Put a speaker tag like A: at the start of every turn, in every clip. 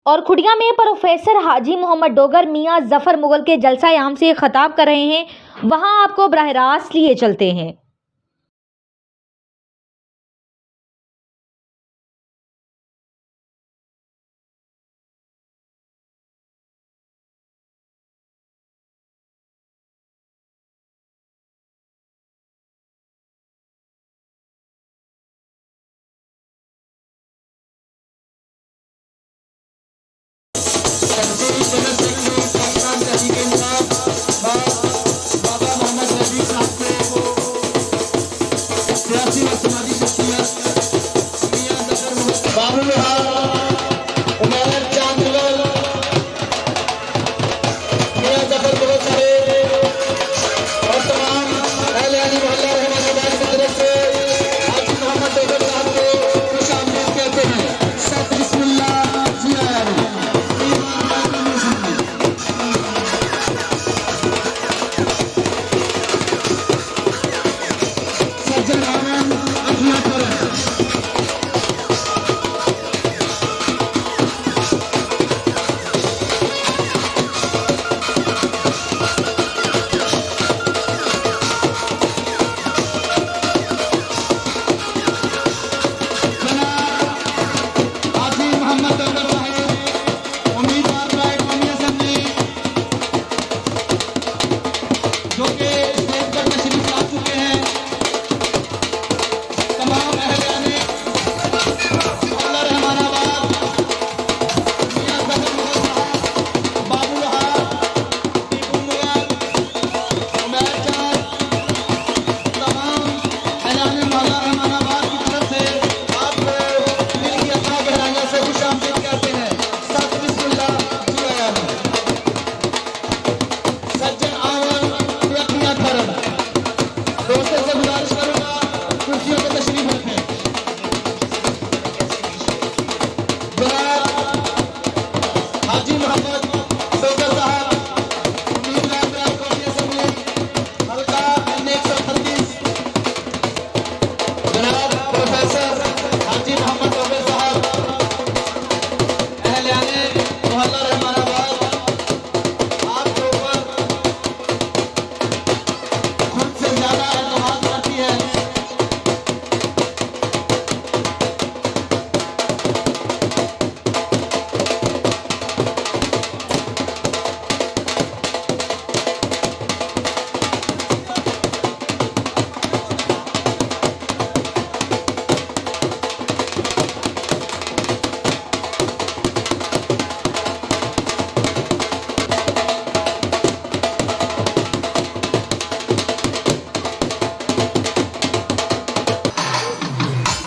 A: اور کھڑیا میں پروفیسر حاجی محمد ڈوگر میاں ظفر مغل کے جلسہ عام سے خطاب کر رہے ہیں، وہاں آپ کو براہ راست لیے چلتے ہیں۔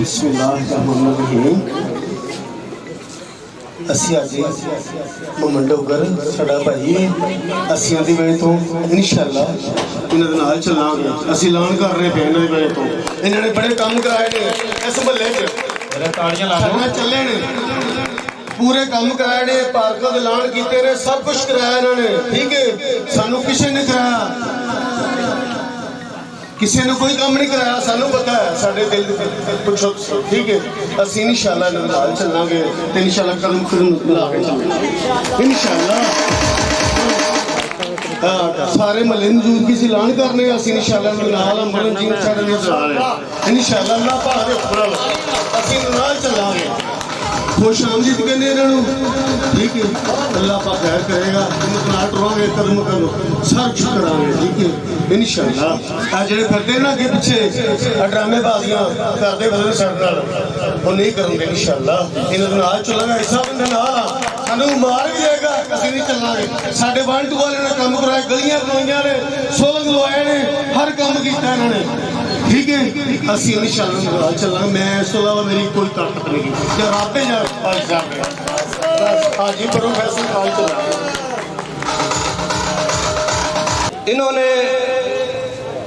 B: بسم اللہ الرحمن الرحیم۔ اسی آج محمد ڈوگر ساڈا بھائی اسیاں دی وجہ تو انشاءاللہ انہاں دے نال چلاں گے۔ اسی اعلان کر رہے پے انہاں دی وجہ تو انہاں نے بڑے کام کرائے نے اس محلے وچ، تاڑیاں لا دو چلے نے، پورے کام کرائے نے، پارکاں دے اعلان کیتے نے، سب کچھ کرایا انہاں نے، ٹھیک ہے، سانو کسے نے کرایا، کسی نے کوئی کام نہیں کرایا، سانو پتا ہے، ساڑھے دل پوچھو، ٹھیک ہے، اسی انشاءاللہ نال چلنا گے، انشاءاللہ قدم قدم لا کے چلنا گے، انشاءاللہ سارے محلے نزول کسی اعلان کرنے، اسی انشاءاللہ نال امبلن جی ساڑھے میں چلا رہے ہیں، انشاءاللہ اللہ پاک دے حکم نال اسی نال چلنا گے، خوش آمدید کہنے انہوں، ٹھیک ہے، اللہ پاک خیر کرے گا، نال ٹروں گے، قدم قدم سر چھکڑاں گے، ٹھیک ہے، انشاءاللہ آج جڑے پھردے نا کہ پیچھے ڈرامے بازیاں کردے بدل سڑ وہ نہیں کریں گے انشاءاللہ، انہوں نے آج چلا گا ایسا بندہ نہ سانو مار بھی جائے گا، کسی نہیں چلنا گے، ساڑھے وانٹو والے نے کام کرائے، گلیاں بنائیاں نے، سولنگ لوائے نے، ہر کام کیتا انہوں نے، ٹھیک ہے، اسی انشاءاللہ چلنا، میں اس علاوہ میری کوئی طاقت نہیں کی، یا رابطے جا آج صاحب نے آج ہی پروفیسر آج چلا۔
C: انہوں نے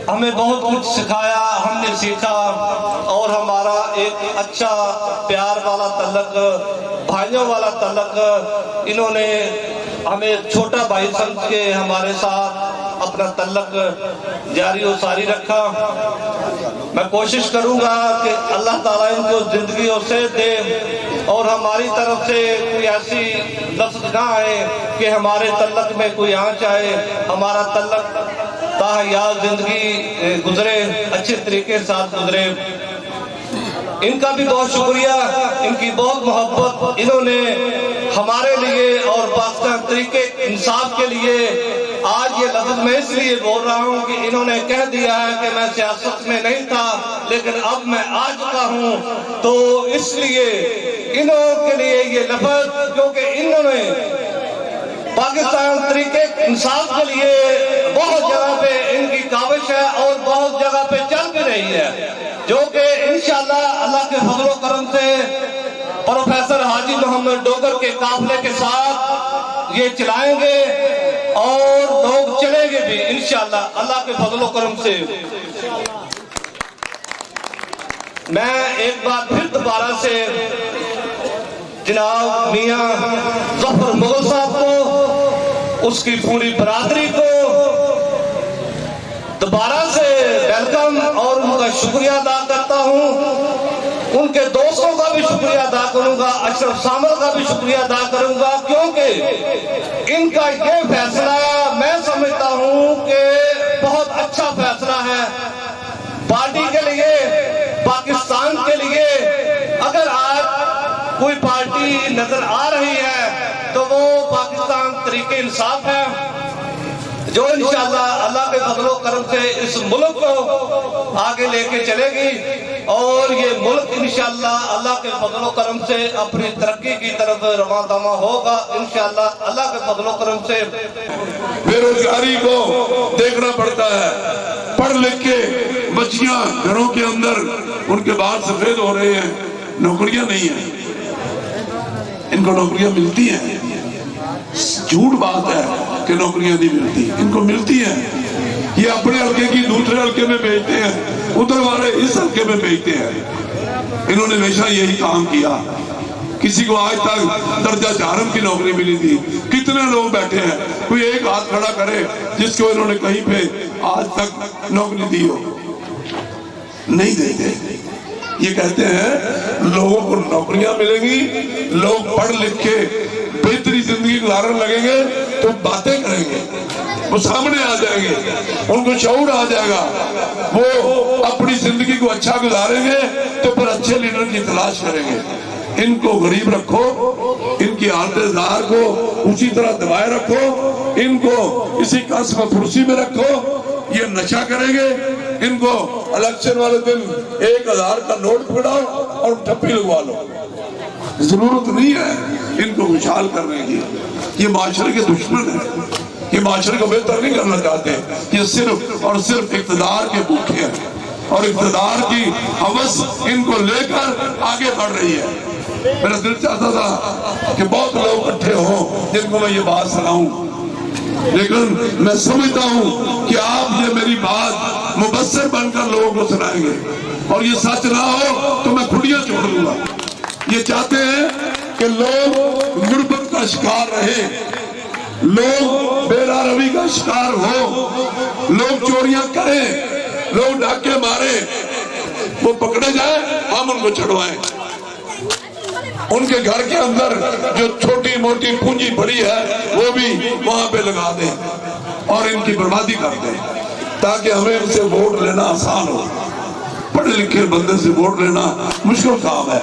C: ہمیں بہت کچھ سکھایا، ہم نے سیکھا، اور ہمارا ایک اچھا پیار والا تعلق، بھائیوں والا تعلق، انہوں نے ہمیں چھوٹا بھائی سمجھ کے ہمارے ساتھ اپنا تعلق جاری و ساری رکھا۔ میں کوشش کروں گا کہ اللہ تعالیٰ ان کو زندگی اور صحت دے، اور ہماری طرف سے کوئی ایسی لفظ نہ آئے کہ ہمارے تعلق میں کوئی آنچ آئے. ہمارا تعلق تاحیات زندگی گزرے، اچھے طریقے کے ساتھ گزرے. ان کا بھی بہت شکریہ، ان کی بہت محبت. انہوں نے ہمارے لیے اور پاکستان طریقے انصاف کے لیے، آج یہ لفظ میں اس لیے بول رہا ہوں کہ انہوں نے کہہ دیا ہے کہ میں سیاست میں نہیں تھا لیکن اب میں آ چکا ہوں، تو اس لیے انہوں کے لیے یہ لفظ، کیونکہ انہوں نے پاکستان طریقے انصاف کے لیے بہت جگہ پہ ان کی کاوش ہے اور بہت جگہ پہ چل بھی رہی ہے، جو کہ انشاءاللہ اللہ کے فضل و کرم سے پروفیسر حاجی محمد ڈوگر کے قافلے کے ساتھ یہ چلائیں گے اور لوگ چلیں گے بھی انشاءاللہ اللہ کے فضل و کرم سے. میں ایک بار پھر دوبارہ سے جناب میاں ظفر مغل صاحب کو، اس کی پوری برادری کو دوبارہ سے ویلکم اور ان کا شکریہ ادا کرتا ہوں. ان کے دوستوں کا بھی شکریہ ادا کروں گا، اشرف سامل کا بھی شکریہ ادا کروں گا، کیونکہ ان کا یہ فیصلہ میں سمجھتا ہوں کہ بہت اچھا فیصلہ ہے پارٹی کے لیے، پاکستان کے لیے. اگر آج کوئی پارٹی نظر آ رہی ہے تو وہ پاکستان طریقے انصاف ہے، جو انشاءاللہ اللہ کے فضل و کرم سے اس ملک کو آگے لے کے چلے گی اور یہ ملک انشاءاللہ اللہ کے فضل و کرم سے اپنی ترقی کی طرف رواں دواں ہوگا انشاءاللہ اللہ کے فضل و کرم سے.
D: بے روزگاری کو دیکھنا پڑتا ہے، پڑھ لکھ کے بچیاں گھروں کے اندر ان کے بال سفید ہو رہے ہیں، نوکریاں نہیں ہیں. ان کو نوکریاں ملتی ہیں، جھوٹ بات ہے کہ نوکریاں نہیں ملتی، ان کو ملتی ہیں. یہ اپنے حلقے کی دوسرے حلقے میں بھیجتے ہیں، ادھر والے اس حلقے میں بھیجتے ہیں. انہوں نے ہمیشہ یہی کام کیا. کسی کو آج تک درجہ چارم کی نوکری ملی تھی؟ کتنے لوگ بیٹھے ہیں؟ کوئی ایک ہاتھ کھڑا کرے جس کو انہوں نے کہیں پہ آج تک نوکری دی ہو؟ نہیں دیتے. یہ کہتے ہیں لوگوں کو نوکریاں ملیں گی، لوگ پڑھ لکھ کے بہتری زندگی گزارنے لگیں گے تو باتیں کریں گے، وہ سامنے آ جائیں گے، ان کو شعور آ جائے گا، وہ اپنی زندگی کو اچھا گزاریں گے تو پھر اچھے لیڈر کی تلاش کریں گے. ان کو غریب رکھو، ان کی حالت زار کو اسی طرح دبائے رکھو، ان کو اسی قصب و پھرسی میں رکھو. یہ نشہ کریں گے، ان کو الیکشن والے دن 1000 کا نوٹ پکڑاؤ اور ٹھپی لگوا لو. ضرورت نہیں ہے ان کو خوشحال کرنے کی. یہ معاشرے کے دشمن ہیں، یہ معاشرے کو بہتر نہیں کرنا چاہتے. یہ صرف اور صرف اقتدار کے بھوکے ہیں اور اقتدار کی ہوس ان کو لے کر آگے بڑھ رہی ہے. میرا دل چاہتا تھا کہ بہت لوگ اکٹھے ہوں جن کو میں یہ بات سناؤں، لیکن میں سمجھتا ہوں کہ آپ یہ میری بات مبصر بن کر لوگوں کو سنائیں گے اور یہ سچ نہ ہو تو میں کھڑیاں چھوڑ دوں گا. یہ چاہتے ہیں کہ لوگ غربت کا شکار رہے، لوگ بے روی کا شکار ہو، لوگ چوریاں کریں، لوگ ڈاکے مارے، وہ پکڑے جائیں، ہم ان کو چھڑوائیں. ان کے گھر کے اندر جو چھوٹی موٹی پونجی پڑی ہے وہ بھی وہاں پہ لگا دیں اور ان کی بربادی کر دیں تاکہ ہمیں ان سے ووٹ لینا آسان ہو. پڑھے لکھے بندے سے ووٹ لینا مشکل کام ہے.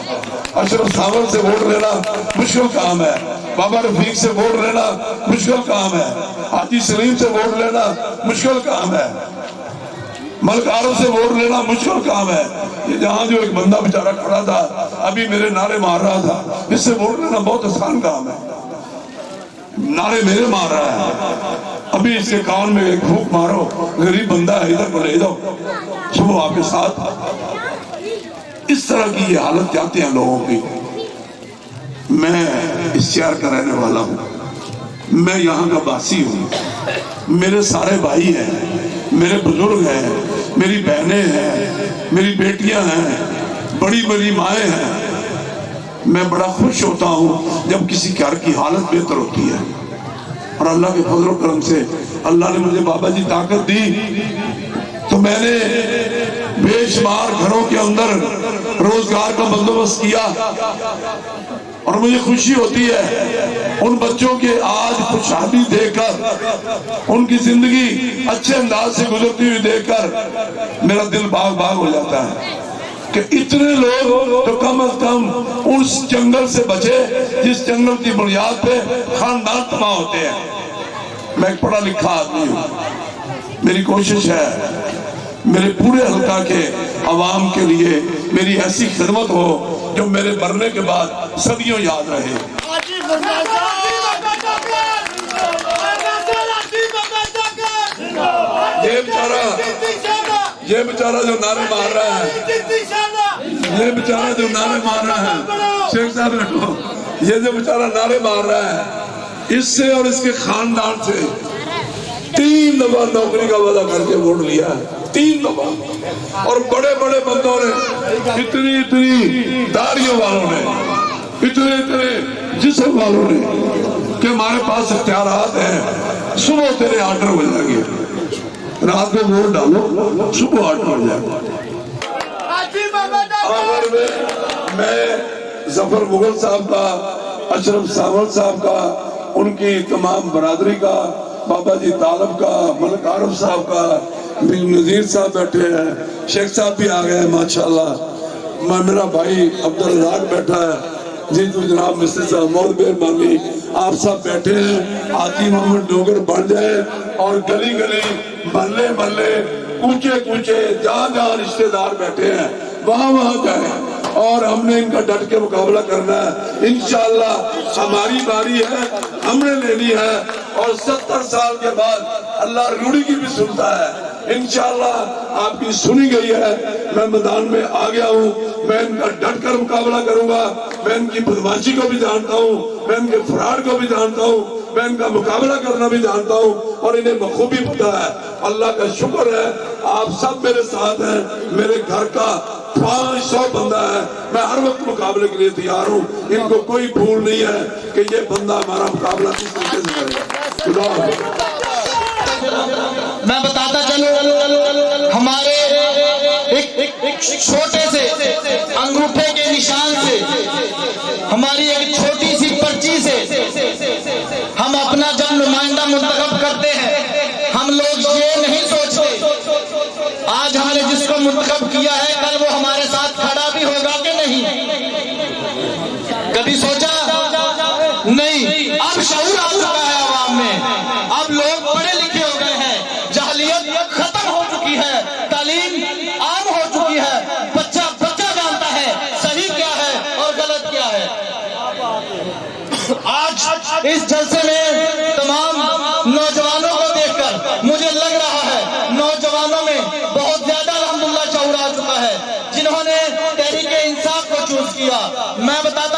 D: اشرف سامل سے ووٹ لینا مشکل کام ہے. بابا رفیق سے ووٹ لینا مشکل کام ہے. حاجی سلیم سے ووٹ لینا مشکل کام ہے. ملکاروں سے ووٹ لینا مشکل کام ہے. یہ جہاں جو ایک بندہ بیچارہ کھڑا تھا ابھی میرے نعرے مار رہا تھا، اس سے ووٹ لینا بہت آسان کام ہے. نعرے میرے مار رہا ہے، ابھی اس کے کان میں ایک پھونک مارو، غریب بندہ ہے ادھر کو لے جاؤ، صبح آپ کے ساتھ. اس طرح کی یہ حالت چاہتے ہیں لوگوں کی. میں اس شہر کا رہنے والا ہوں، میں یہاں کا باسی ہوں، میرے سارے بھائی ہیں، میرے بزرگ ہیں، میری بہنیں ہیں، میری بیٹیاں ہیں، بڑی بڑی مائیں ہیں. میں بڑا خوش ہوتا ہوں جب کسی گھر کی حالت بہتر ہوتی ہے اور اللہ کے فضل و کرم سے اللہ نے مجھے بابا جی طاقت دی تو میں نے بے شمار گھروں کے اندر روزگار کا بندوبست کیا. اور مجھے خوشی ہوتی ہے ان بچوں کے آج خوشحالی دیکھ کر، ان کی زندگی اچھے انداز سے گزرتی ہوئی دیکھ کر میرا دل باغ باغ ہو جاتا ہے کہ اتنے لوگ تو کم از کم اس جنگل سے بچے جس جنگل کی بنیاد پہ خاندان تباہ ہوتے ہیں۔ میں ایک پڑھا لکھا آدمی ہوں، میری کوشش ہے میرے پورے حلقہ کے عوام کے لیے میری ایسی خدمت ہو جو میرے مرنے کے بعد صدیوں یاد رہے۔ یہ بیچارہ جو نعرے مار رہا ہے، یہ بیچارہ جو نعرے مار رہا ہے، شیخ صاحب رکھو، یہ جو بیچارہ نعرے مار رہا ہے، اس سے اور اس کے خاندان سے 3 دفعہ نوکری کا وعدہ کر کے ووٹ لیا ہے، 3 دفعہ، اور بڑے بڑے بندوں نے، اتنی داڑیوں والوں نے، اتنے جسم والوں نے کہ ہمارے پاس اختیارات ہیں، صبح تیرے آرڈر ہو جائیں گے، رات کو ووٹ ڈالو، صبح آرڈر ہو جائے گا۔ آخر میں ظفر مغل صاحب کا، اشرف ساول صاحب کا، ان کی تمام برادری کا، بابا جی طالب کا، ملک عارف صاحب کا، نذیر صاحب بیٹھے ہیں، شیخ صاحب بھی آ گئے ہیں ماشاءاللہ، میرا بھائی عبدالرزاق بیٹھا ہے، جی تو جناب مسٹر صاحب بہت مہربانی، آپ سب بیٹھے ہیں، آتی محمد ڈوگر بڑھ جائے اور گلی گلی محلے محلے کوچے کوچے جہاں جہاں رشتہ دار بیٹھے ہیں وہاں وہاں جائیں اور ہم نے ان کا ڈٹ کے مقابلہ کرنا ہے۔ انشاءاللہ ہماری باری ہے، ہم نے لینی ہے، اور 70 سال کے بعد اللہ روڑی کی بھی سنتا ہے۔ انشاءاللہ آپ کی سنی گئی ہے، میں میدان میں آ گیا ہوں، میں ان کا ڈٹ کر مقابلہ کروں گا، میں ان کی بدماشی کو بھی جانتا ہوں، میں ان کے فراڈ کو بھی جانتا ہوں، میں ان کا مقابلہ کرنا بھی جانتا ہوں، اور انہیں بخوبی پتہ ہے۔ اللہ کا شکر ہے آپ سب میرے ساتھ ہیں، میرے گھر کا 500 بندہ ہے، میں ہر وقت مقابلے کے لیے تیار ہوں، ان کو کوئی بھول نہیں ہے کہ یہ بندہ ہمارا مقابلہ کس طریقے سے کرے گا۔ خدا حافظ۔
E: میں بتاتا چلوں، ہمارے ایک چھوٹے سے انگوٹھے کے نشان سے، ہماری ایک چھوٹی سی پرچی سے ہم اپنا جب نمائندہ منتخب کرتے ہیں، ہم لوگ یہ نہیں سوچتے آج ہم نے جس کو منتخب کیا ہے کل وہ ہمارے ساتھ کھڑا بھی ہوگا کہ نہیں، کبھی سوچا نہیں۔ اب شعور آ چکا ہے عوام میں، اب لوگ پڑھے لکھے ہو گئے ہیں، جہلیت ختم ہو چکی ہے، تعلیم عام ہو چکی ہے، بچہ جانتا ہے صحیح کیا ہے اور غلط کیا ہے۔ آج اس جلسے میں تمام نوجوانوں کو دیکھ کر مجھے لگ رہا ہے نوجوانوں میں بہت زیادہ الحمدللہ شعور آ چکا ہے، جنہوں نے تحریک انصاف کو چوز کیا۔ میں بتاتا